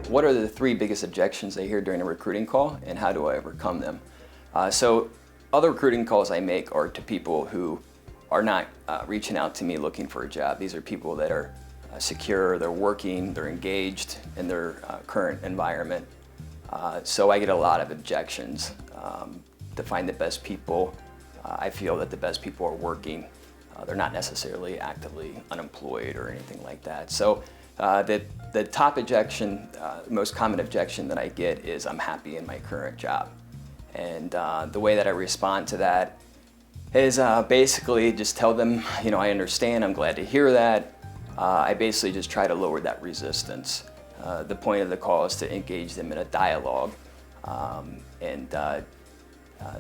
what are the 3 biggest objections I hear during a recruiting call, and how do I overcome them? So other recruiting calls I make are to people who are not reaching out to me looking for a job. These are people that are secure, they're working, they're engaged in their current environment. So I get a lot of objections. To find the best people, I feel that the best people are working. They're not necessarily actively unemployed or anything like that. So the top objection, most common objection that I get is I'm happy in my current job. And the way that I respond to that is basically just tell them, I understand, I'm glad to hear that. I basically just try to lower that resistance. The point of the call is to engage them in a dialogue.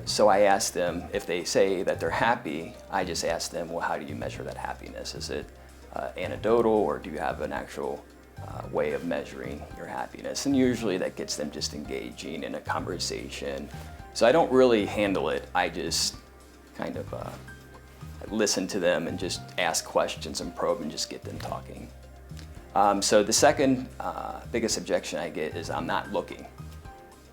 So I ask them, if they say that they're happy, I just ask them, well, how do you measure that happiness? Is it anecdotal, or do you have an actual way of measuring your happiness? And usually that gets them just engaging in a conversation. So I don't really handle it. I just kind of listen to them and just ask questions and probe and just get them talking. So the second biggest objection I get is I'm not looking.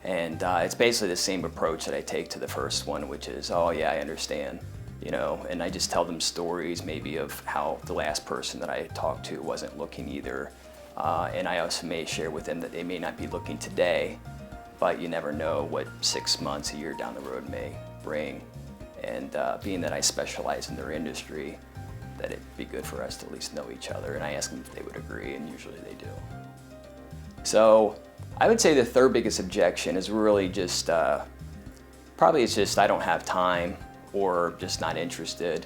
And it's basically the same approach that I take to the first one, which is, oh yeah, I understand, and I just tell them stories maybe of how the last person that I talked to wasn't looking either. And I also may share with them that they may not be looking today, but you never know what 6 months, a year down the road may bring. And being that I specialize in their industry, that it'd be good for us to at least know each other. And I ask them if they would agree, and usually they do. So I would say the third biggest objection is really just, probably it's just I don't have time or just not interested.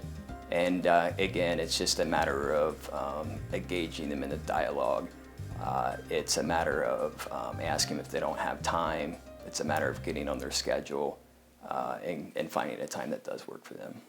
And again, it's just a matter of engaging them in a dialogue. It's a matter of asking if they don't have time. It's a matter of getting on their schedule and finding a time that does work for them.